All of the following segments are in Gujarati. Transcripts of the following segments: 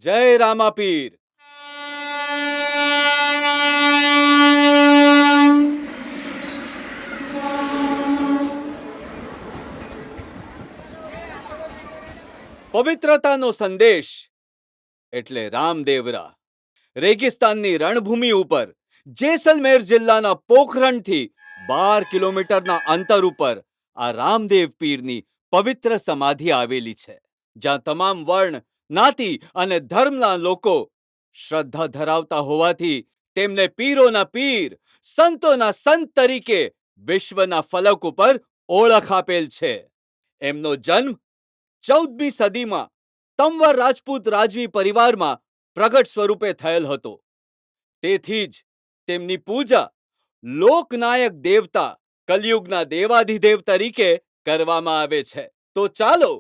જય રામાપીર. પવિત્રતાનો સંદેશ એટલે રામદેવરા. રેગિસ્તાનની રણભૂમિ ઉપર જેસલમેર જિલ્લાના પોખરણથી 12 કિલોમીટરના અંતર ઉપર આ રામદેવ પીરની પવિત્ર સમાધિ આવેલી છે, જ્યાં તમામ વર્ણ, જ્ઞાતિ અને ધર્મના લોકો શ્રદ્ધા ધરાવતા હોવાથી તેમને પીરોના પીર, સંતોના સંત તરીકે વિશ્વના ફલક ઉપર ઓળખ આપેલ છે. એમનો જન્મ 14મી સદીમાં તંવર રાજપૂત રાજવી પરિવારમાં પ્રગટ સ્વરૂપે થયેલ હતો. તેથી જ તેમની પૂજા લોકનાયક દેવતા, કલયુગના દેવાધિદેવ તરીકે કરવામાં આવે છે. તો ચાલો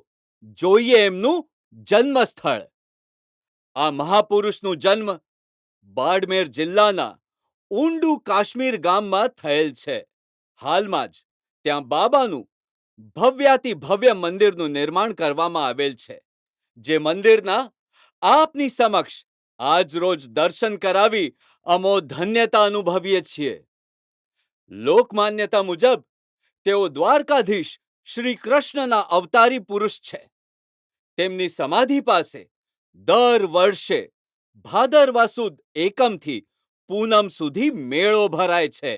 જોઈએ એમનું જન્મસ્થળ. આ મહાપુરુષનું જન્મ બાડમેર જિલ્લાના ઊંડુ કાશ્મીર ગામમાં થયેલ છે. હાલમાં જ ત્યાં બાબાનું ભવ્યાતિ ભવ્ય મંદિરનું નિર્માણ કરવામાં આવેલ છે, જે મંદિરના આપની સમક્ષ આજ રોજ દર્શન કરાવી અમો ધન્યતા અનુભવીએ છીએ. લોકમાન્યતા મુજબ તેઓ દ્વારકાધીશ શ્રી કૃષ્ણના અવતારી પુરુષ છે. તેમની સમાધિ પાસે દર વર્ષે ભાદરવા સુદ એકમથી પૂનમ સુધી મેળો ભરાય છે,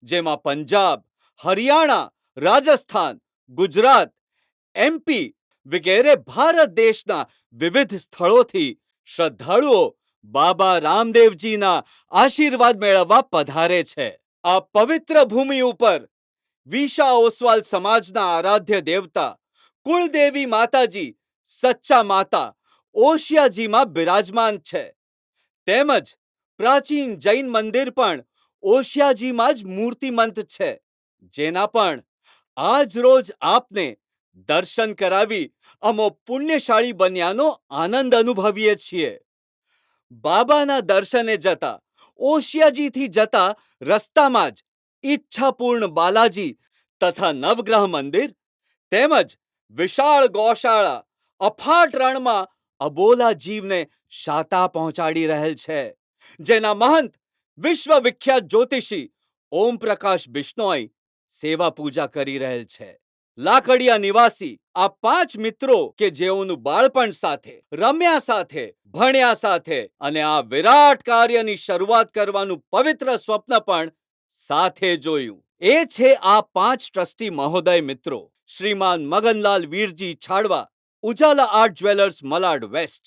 જેમાં પંજાબ, હરિયાણા, રાજસ્થાન, ગુજરાત, એમપી વગેરે ભારત દેશના વિવિધ સ્થળોથી શ્રદ્ધાળુઓ બાબા રામદેવજીના આશીર્વાદ મેળવવા પધારે છે. આ પવિત્ર ભૂમિ ઉપર વિશા ઓસવાલ સમાજના આરાધ્ય દેવતા કુળદેવી માતાજી સચ્ચા માતા ઓશિયાજીમાં બિરાજમાન છે. તેમજ પ્રાચીન જૈન મંદિર પણ ઓશિયાજીમાં જ મૂર્તિમંત છે, જેના પણ આજ રોજ આપને દર્શન કરાવી અમો પુણ્યશાળી બન્યાનો આનંદ અનુભવીએ છીએ. બાબાના દર્શને જતા ઓશિયાજીથી જતા રસ્તામાં જ ઈચ્છાપૂર્ણ બાલાજી તથા નવગ્રહ મંદિર તેમજ વિશાળ ગૌશાળા અફાટ રણમાં અબોલા જીવને શાતા પહોંચાડી રહેલ છે, જેના મહંત વિશ્વવિખ્યાત જ્યોતિષી ઓમપ્રકાશ બિશ્નોઈ સેવા પૂજા કરી રહેલ છે. લાકડિયા નિવાસી આ 5 મિત્રો કે જેઓનું બાળપણ સાથે, રમ્યા સાથે, ભણ્યા સાથે અને આ વિરાટ કાર્યની શરૂઆત કરવાનું પવિત્ર સ્વપ્ન પણ સાથે જોયું, એ છે આ 5 ટ્રસ્ટી મહોદય મિત્રો: Shriman Maganlal Virji Chhadva, Ujala art jewellers, Malad west;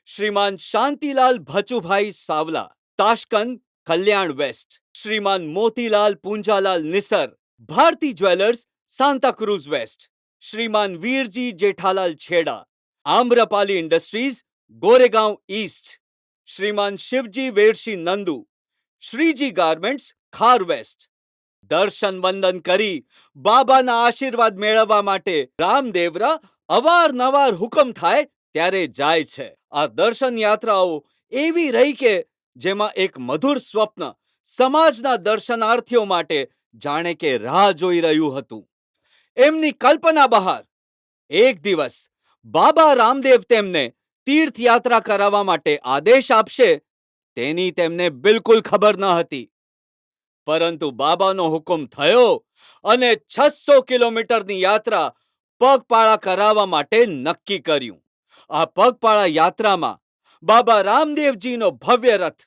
Shriman Shantilal Bhachubhai Savla, Tashkent, Kalyan west; Shriman Motilal Punjalal Nisar, Bharati jewellers, Santacruz west; Shriman Virji Jethalal Chheda, Amrapali industries, Goregaon east; Shriman Shivji Vershi Nandu, Shreeji garments, Khar west. દર્શન વંદન કરી બાબાના આશીર્વાદ મેળવવા માટે રામદેવરા અવારનવાર હુકમ થાય ત્યારે જાય છે. આ દર્શન યાત્રાઓ એવી રહી કે જેમાં એક મધુર સ્વપ્ન સમાજના દર્શનાર્થીઓ માટે જાણે કે રાહ જોઈ રહ્યું હતું. એમની કલ્પના બહાર એક દિવસ બાબા રામદેવ તેમને તીર્થયાત્રા કરાવવા માટે આદેશ આપશે તેની તેમને બિલકુલ ખબર ન હતી. પરંતુ બાબાનો હુકમ થયો અને 600 કિલોમીટરની યાત્રા પગપાળા કરાવવા માટે નક્કી કર્યું. આ પગપાળા યાત્રામાં બાબા રામદેવજીનો ભવ્ય રથ,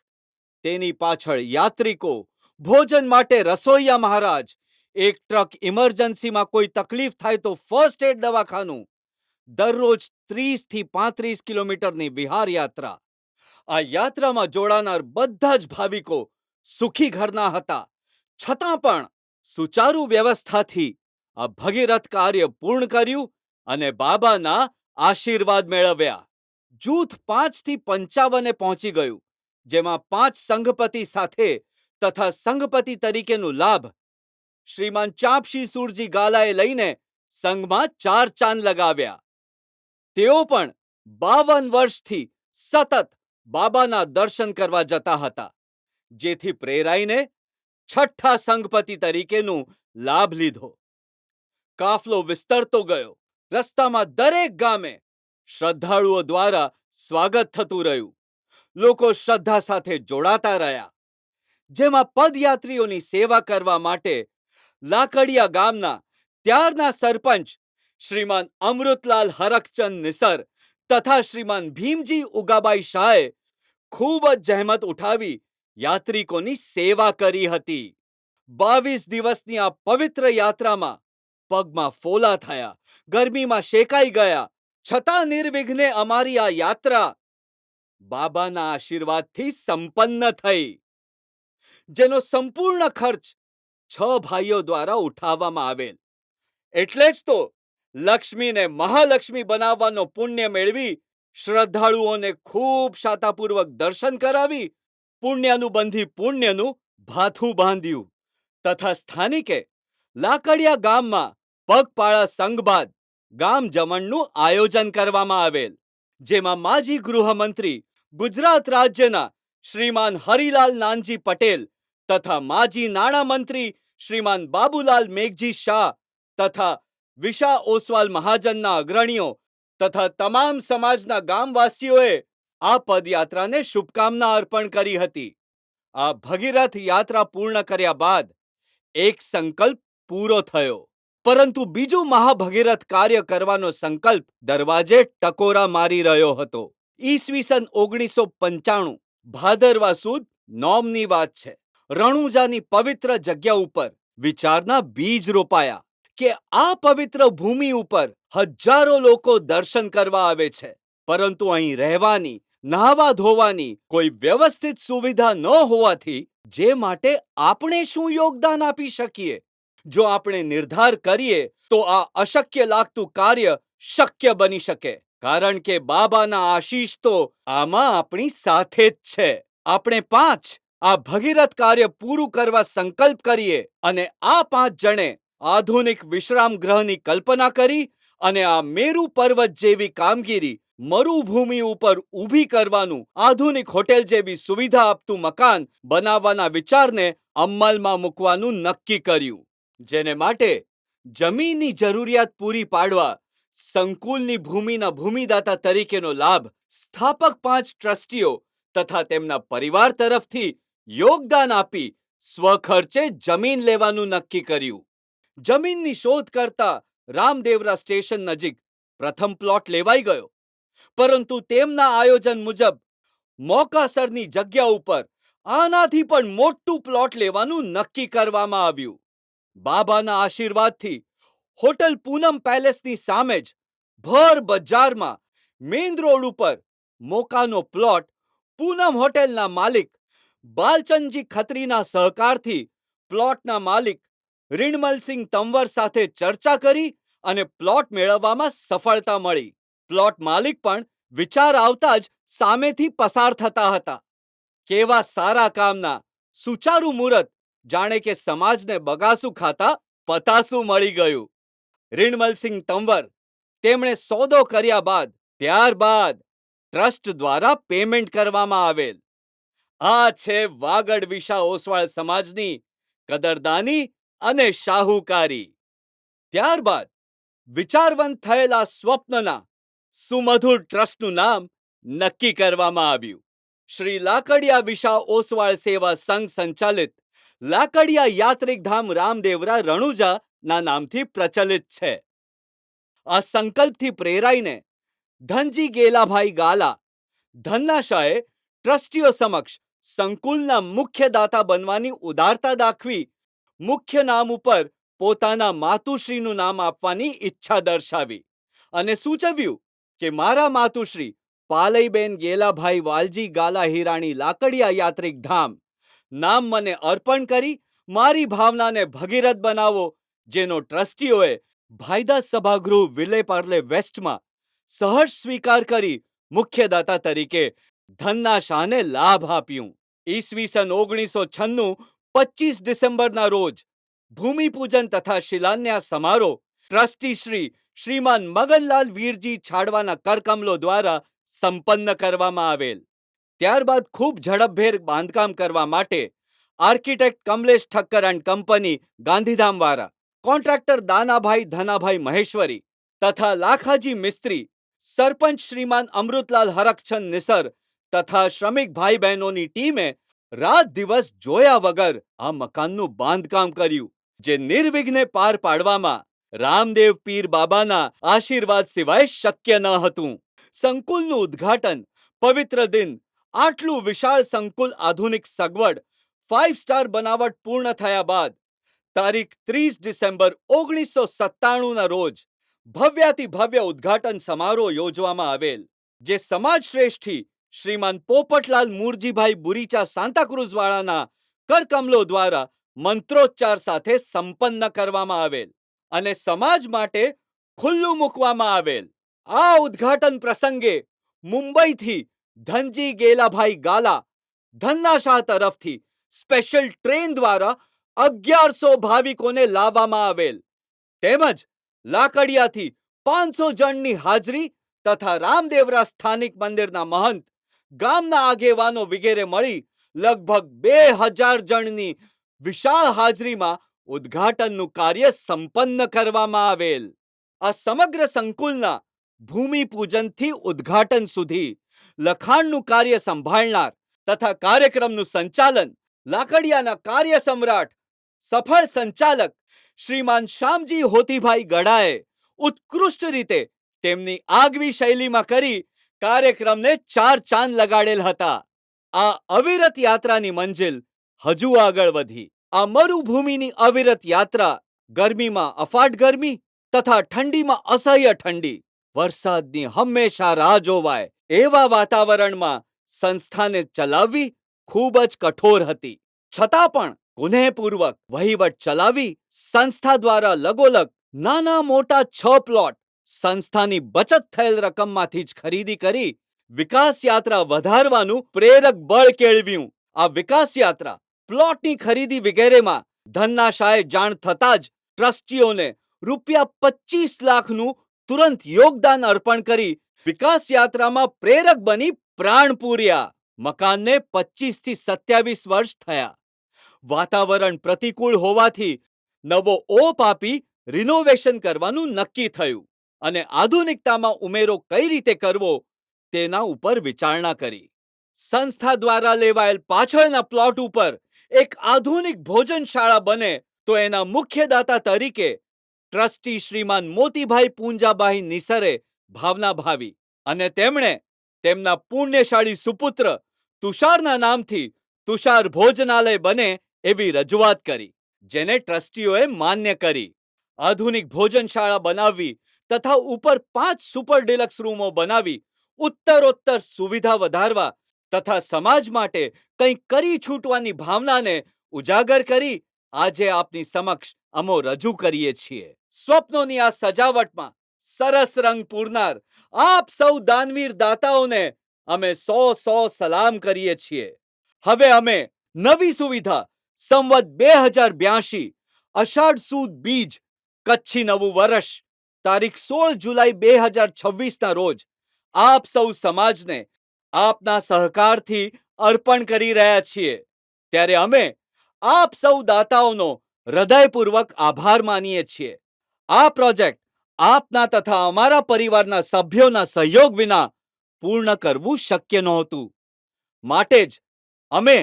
તેની પાછળ યાત્રિકો, ભોજન માટે રસોઈયા મહારાજ, એક ટ્રક ઇમરજન્સીમાં કોઈ તકલીફ થાય તો ફર્સ્ટ એડ દવાખાનું, દરરોજ 30 થી 35 કિલોમીટરની વિહાર યાત્રા. આ યાત્રામાં જોડાનાર બધા જ ભાવિકો સુખી ઘરના હતા, છતાં પણ સુચારુ વ્યવસ્થાથી આ ભગીરથ કાર્ય પૂર્ણ કર્યું અને બાબાના આશીર્વાદ મેળવ્યા. જૂથ 5 થી 55 પહોંચી ગયું, જેમાં 5 સંઘપતિ સાથે તથા સંઘપતિ તરીકેનો લાભ શ્રીમાન ચાપશી સુરજી ગાલાએ લઈને સંઘમાં 4 ચાંદ લગાવ્યા. તેઓ પણ 52 વર્ષથી સતત બાબાના દર્શન કરવા જતા હતા, જેથી પ્રેરાઈને 6ઠ્ઠા સંઘપતિ તરીકેનો લાભ લીધો. કાફલો વિસ્તરતો ગયો. રસ્તામાં દરેક ગામે શ્રદ્ધાળુઓ દ્વારા સ્વાગત થતું રહ્યું. લોકો શ્રદ્ધા સાથે જોડાતા રહ્યા, જેમાં પદયાત્રીઓની સેવા કરવા માટે લાકડિયા ગામના ત્યારના સરપંચ શ્રીમાન અમૃતલાલ હરખચંદ નિસર તથા શ્રીમાન ભીમજી ઉગાબાઈ શાહે ખૂબ જ જહેમત ઉઠાવી યાત્રિકોની સેવા કરી હતી. 22 દિવસની આ પવિત્ર યાત્રામાં પગમાં ફોલા થયા, ગરમીમાં શેકાઈ ગયા, છતાં નિર્વિઘ્ને અમારી આ યાત્રા બાબાના આશીર્વાદથી સંપન્ન થઈ, જેનો સંપૂર્ણ ખર્ચ 6 ભાઈઓ દ્વારા ઉઠાવવામાં આવેલ. એટલે જ તો લક્ષ્મીને મહાલક્ષ્મી બનાવવાનો પુણ્ય મેળવી શ્રદ્ધાળુઓને ખૂબ શાતાપૂર્વક દર્શન કરાવી પુણ્યાનુબંધી પુણ્યનું ભાથું બાંધ્યું તથા સ્થાનિકે લાકડિયા ગામમાં પગપાળા સંઘ બાદ ગામ જમણનું આયોજન કરવામાં આવેલ, જેમાં માજી ગૃહમંત્રી ગુજરાત રાજ્યના શ્રીમાન હરિલાલ નાનજી પટેલ તથા માજી નાણામંત્રી શ્રીમાન બાબુલાલ મેઘજી શાહ તથા વિશા ઓસવાલ મહાજનના અગ્રણીઓ તથા તમામ સમાજના ગામવાસીઓએ આ પદયાત્રાને શુભકામના અર્પણ કરી હતી. આ ભગીરથ યાત્રા પૂર્ણ કર્યા બાદ એક સંકલ્પ પૂરો થયો, પરંતુ બીજું મહાભગીરથ કાર્ય કરવાનો સંકલ્પ દરવાજે ટકોરા મારી રહ્યો હતો. ઈસવીસન 1995 ભાદરવા સુદ 9ની વાત છે. રણુજાની પવિત્ર જગ્યા ઉપર વિચારના બીજ રોપાયા કે આ પવિત્ર ભૂમિ ઉપર હજારો લોકો દર્શન કરવા આવે છે, પરંતુ અહીં રહેવાની, નહાવા ધોવાની કોઈ વ્યવસ્થિત સુવિધા ન હોવાથી જે માટે આપણે શું યોગદાન આપી શકીએ? જો આપણે નિર્ધાર કરીએ તો આ અશક્ય લાગતું કાર્ય શક્ય બની શકે, કારણ કે બાબાના આશીષ તો આમાં આપણી સાથે જ છે. આપણે 5 આ ભગીરથ કાર્ય પૂરું કરવા સંકલ્પ કરીએ અને આ 5 જણે આધુનિક વિશ્રામ ગૃહની કલ્પના કરી અને આ મેરુ પર્વત જેવી કામગીરી મરુભૂમિ ઉપર ઊભી કરવાનું, આધુનિક હોટેલ જેવી સુવિધા આપતું મકાન બનાવવાના વિચારને અમલમાં મૂકવાનું નક્કી કર્યું, જેને માટે જમીનની જરૂરિયાત પૂરી પાડવા સંકુલની ભૂમિના ભૂમિદાતા તરીકેનો લાભ સ્થાપક 5 ટ્રસ્ટીઓ તથા તેમના પરિવાર તરફથી યોગદાન આપી સ્વખર્ચે જમીન લેવાનું નક્કી કર્યું. જમીનની શોધ કરતા રામદેવરા સ્ટેશન નજીક પ્રથમ પ્લોટ લેવાઈ ગયો, પરંતુ તેમના આયોજન મુજબ મોકાસરની જગ્યા ઉપર આનાથી પણ મોટું પ્લોટ લેવાનું નક્કી કરવામાં આવ્યું. બાબાના આશીર્વાદથી હોટલ પૂનમ પેલેસની સામે જ ભર બજારમાં મેઇન રોડ ઉપર મોકાનો પ્લોટ પૂનમ હોટેલના માલિક બાલચંદજી ખત્રીના સહકારથી પ્લોટના માલિક રીણમલસિંહ તંવર સાથે ચર્ચા કરી અને પ્લોટ મેળવવામાં સફળતા મળી. પ્લોટ માલિક પણ વિચાર આવતા જ સામેથી પસાર થતા હતા. કેવા સારા કામના સુચારું મુહૂર્ત, જાણે કે સમાજને બગાસું ખાતા પતાસું મળી ગયું. રીણમલસિંહ તંવર તેમણે સોદો કર્યા બાદ ત્યારબાદ ટ્રસ્ટ દ્વારા પેમેન્ટ કરવામાં આવેલ. આ છે વાગડ વિશા ઓસવાળ સમાજની કદરદાની અને શાહુકારી. ત્યારબાદ વિચારવંત થયેલા સ્વપ્નના સુમધુર ટ્રસ્ટનું નામ નક્કી કરવામાં આવ્યું. શ્રી લાકડિયા વિશા ઓસવાળ સેવા સંઘ સંચાલિત લાકડિયા યાત્રિકધામ રામદેવરા રણુજાના નામથી પ્રચલિત છે. આ સંકલ્પથી પ્રેરાઈને ધનજી ગેલાભાઈ ગાલા ધન્નાશાહે ટ્રસ્ટીઓ સમક્ષ સંકુલના મુખ્ય દાતા બનવાની ઉદારતા દાખવી મુખ્ય નામ ઉપર પોતાના માતુશ્રીનું નામ આપવાની ઈચ્છા દર્શાવી અને સૂચવ્યું કે મારા માતુશ્રી પાલઈબેન ગેલાભાઈ વાલજી ગાલા હિરાણી લાકડિયા યાત્રિક ધામ નામ મને અર્પણ કરી મારી ભાવનાને ભગીરથ બનાવો, જેનો ટ્રસ્ટીઓએ ભાઈદાસ સભાગૃહ વિલે પાર્લે વેસ્ટમાં સહર્ષ સ્વીકાર કરી મુખ્યદાતા તરીકે ધન્ના શાહને લાભ આપ્યું. ઈસવીસન 1996 25 ડિસેમ્બરના રોજ ભૂમિપૂજન તથા શિલાન્યાસ સમારોહ ટ્રસ્ટી શ્રીમાન મગનલાલ વીરજી છાડવાના કરકમલો દ્વારા સંપન્ન કરવામાં આવેલ. ત્યારબાદ ખૂબ ઝડપભેર બાંધકામ કરવા માટે architect Kamlesh Thakkar and company ગાંધીધામવાળા, કોન્ટ્રાક્ટર દાનાભાઈ ધનાભાઈ મહેશ્વરી તથા લાખાજી મિસ્ત્રી સરપંચ શ્રીમાન અમૃતલાલ હરકચંદ નિસર તથા શ્રમિક ભાઈ બહેનોની ટીમે રાત દિવસ જોયા વગર આ મકાનનું બાંધકામ કર્યું, જે નિર્વિઘ્ને પાર પાડવામાં રામદેવ પીર બાબાના આશીર્વાદ સિવાય શક્ય ન હતું. સંકુલનું ઉદ્ઘાટન, પવિત્ર દિન, આટલું વિશાળ સંકુલ આધુનિક સગવડ, 5 સ્ટાર બનાવટ પૂર્ણ થયા બાદ તારીખ 30 ડિસેમ્બર 1997ના રોજ ભવ્યાતિભવ્ય ઉદ્ઘાટન સમારોહ યોજવામાં આવેલ, જે સમાજ શ્રેષ્ઠી શ્રીમાન પોપટલાલ મૂરજીભાઈ બુરીચા સાંતાક્રુઝવાળાના કરકમલો દ્વારા મંત્રોચ્ચાર સાથે સંપન્ન કરવામાં આવેલ અને સમાજ માટે ખુલ્લું મૂકવામાં આવેલ. આ ઉદ્ઘાટન પ્રસંગે મુંબઈથી ધનજી ગેલાભાઈ ગાલા, ધન્નાશાહ તરફથી સ્પેશિયલ ટ્રેન દ્વારા 1100 ભાવિકોને લાવવામાં આવેલ તેમજ લાકડિયાથી 500 જણની હાજરી તથા રામદેવરા સ્થાનિક મંદિરના મહંત, ગામના આગેવાનો વગેરે મળી લગભગ 2000 જણની વિશાળ હાજરીમાં ઉદ્ઘાટનનું કાર્ય સંપન્ન કરવામાં આવેલ. આ સમગ્ર સંકુલના ભૂમિપૂજનથી ઉદ્ઘાટન સુધી લખાણનું કાર્ય સંભાળનાર તથા કાર્યક્રમનું સંચાલન લાકડિયાના કાર્ય સમ્રાટ, સફળ સંચાલક શ્રીમાન શ્યામજી હોતીભાઈ ગડાએ ઉત્કૃષ્ટ રીતે તેમની આગવી શૈલીમાં કરી કાર્યક્રમને 4 ચાંદ લગાડેલ હતા. આ અવિરત યાત્રાની મંજિલ હજુ આગળ વધી. આ મરુભૂમિની અવિરત યાત્રા ગરમીમાં અફાટ ગરમી તથા ઠંડીમાં અસહ્ય ઠંડી, વરસાદની હંમેશા રાહ જોવાય એવા વાતાવરણમાં સંસ્થાને ચલાવવી ખૂબ જ કઠોર હતી. છતાં પણ કુનેહપૂર્વક વહીવટ ચલાવી સંસ્થા દ્વારા લગોલગ નાના મોટા 6 પ્લોટ સંસ્થાની બચત થયેલ રકમમાંથી જ ખરીદી કરી વિકાસ યાત્રા વધારવાનું પ્રેરક બળ કેળવ્યું. આ વિકાસ યાત્રા, પ્લોટની ખરીદી વગેરેમાં ધન્નાશાહે જાણ થતાં જ ટ્રસ્ટીઓને ₹25 લાખનું તુરંત યોગદાન અર્પણ કરી વિકાસ યાત્રામાં પ્રેરક બની પ્રાણ પૂર્યા. મકાનને 25 થી 27 વર્ષ થયા. વાતાવરણ પ્રતિકૂળ હોવાથી નવો ઓપ આપી રિનોવેશન કરવાનું નક્કી થયું અને આધુનિકતામાં ઉમેરો કઈ રીતે કરવો તેના ઉપર વિચારણા કરી. સંસ્થા દ્વારા લેવાયેલ પાછળના પ્લોટ ઉપર એક આધુનિક ભોજનશાળા બને તો એના મુખ્યદાતા તરીકે ટ્રસ્ટી શ્રીમાન મોતીભાઈ પૂંજાભાઈ નિસરે ભાવના ભાવી અને તેમણે તેમના પુણ્યશાળી સુપુત્ર તુષારના નામથી તુષાર ભોજનાલય બને એવી રજૂઆત કરી, જેને ટ્રસ્ટીઓએ માન્ય કરી. આધુનિક ભોજનશાળા બનાવવી તથા ઉપર 5 સુપર ડિલક્સ રૂમો બનાવી ઉત્તરોત્તર સુવિધા વધારવા તથા સમાજ માટે કંઈક કરી છૂટવાની ભાવનાને ઉજાગર કરી આજે આપની સમક્ષ અમો રજૂ કરીએ છીએ. સ્વપ્નોની આ સજાવટમાં સરસ રંગ પૂરનાર આપ સૌ દાનવીર દાતાઓને અમે 100 સલામ કરીએ છીએ. હવે અમે નવી સુવિધા સંવત 2082 અષાઢ સુદ બીજ કચ્છી નવું વર્ષ તારીખ 16 જુલાઈ 2026ના રોજ આપ સૌ સમાજને આપના સહકારથી અર્પણ કરી રહ્યા છીએ. ત્યારે અમે આપ સૌ દાતાઓનો હૃદયપૂર્વક આભાર માનીએ છીએ. આ પ્રોજેક્ટ આપના તથા અમારા પરિવારના સભ્યોના સહયોગ વિના પૂર્ણ કરવું શક્ય નહોતું. માટે જ અમે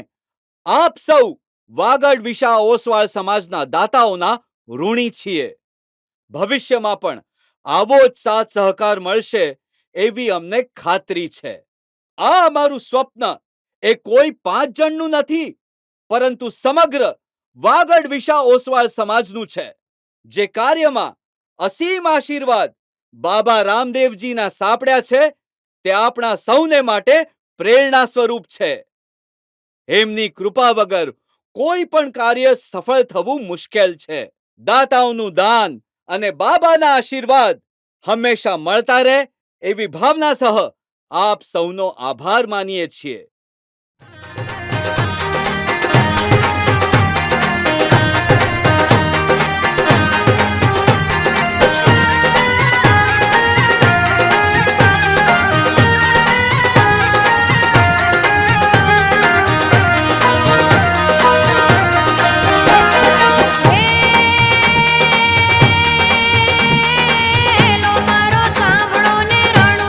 આપ સૌ વાગડ વિશા ઓસવાળ સમાજના દાતાઓના ઋણી છીએ. ભવિષ્યમાં પણ આવો જ સાથ સહકાર મળશે એવી અમને ખાતરી છે. આ અમારું સ્વપ્ન એ કોઈ 5 જણનું નથી, પરંતુ સમગ્ર વાગડ વિશા ઓસવાળ સમાજનું છે, જે કાર્યમાં અસીમ આશીર્વાદ બાબા રામદેવજીના સાંપડ્યા છે તે આપણા સૌને માટે પ્રેરણા સ્વરૂપ છે. એમની કૃપા વગર કોઈ પણ કાર્ય સફળ થવું મુશ્કેલ છે. દાતાઓનું દાન અને બાબાના આશીર્વાદ હંમેશા મળતા રહે એવી ભાવના સહ આપ સૌનો આભાર માનીએ છીએ. લો મારો સાંભળો ને રણુ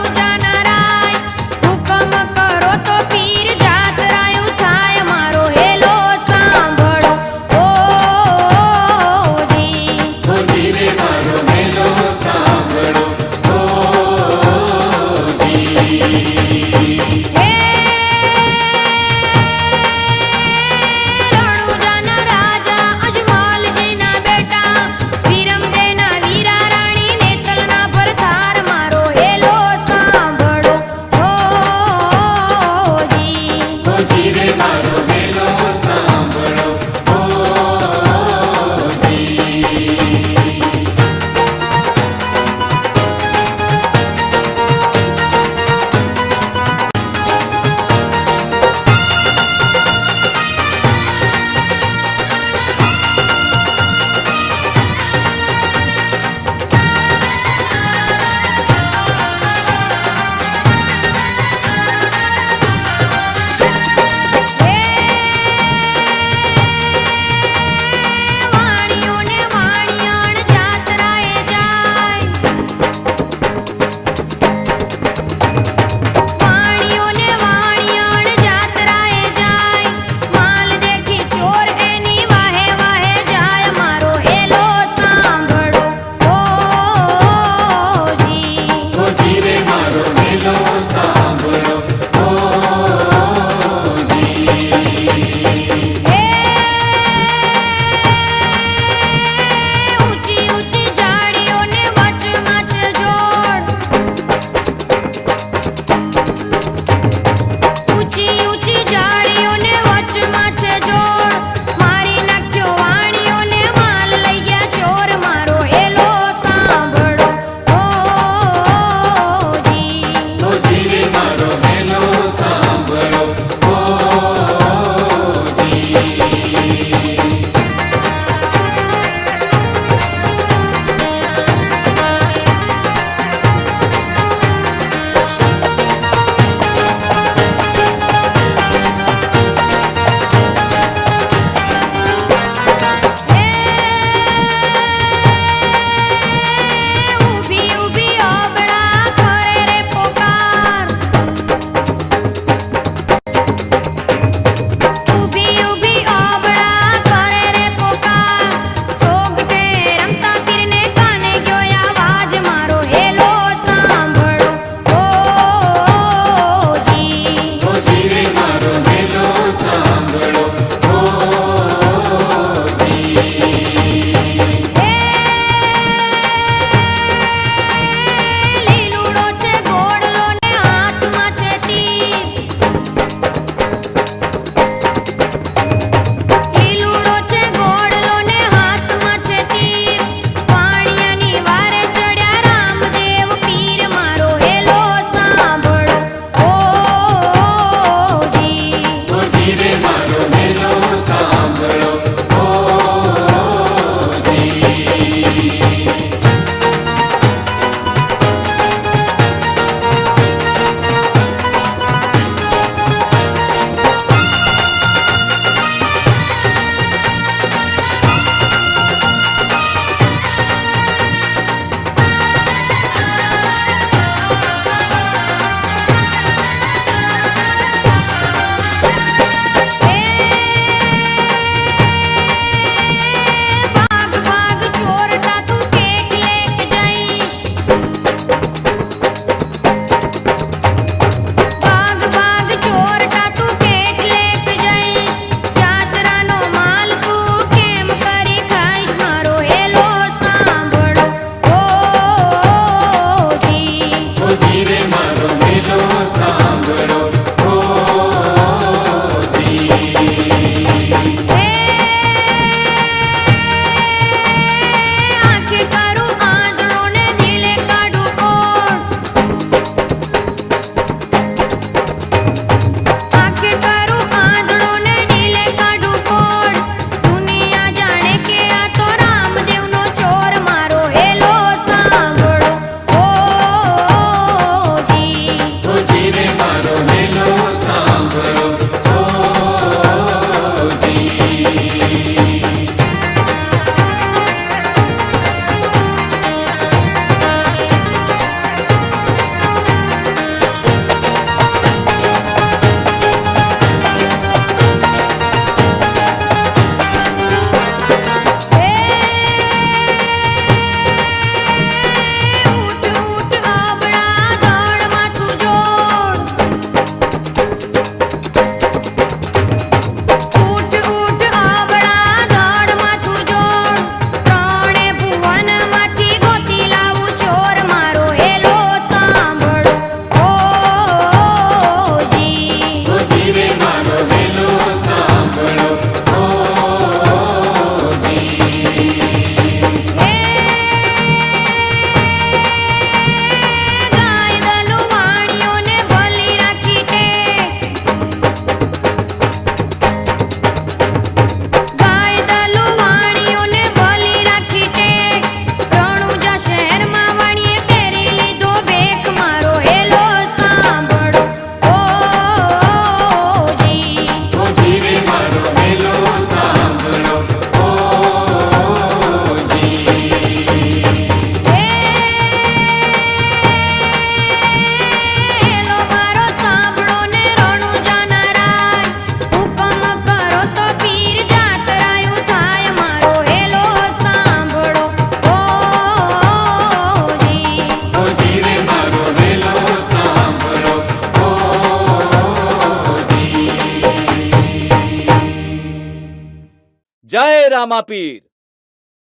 રામાપીર.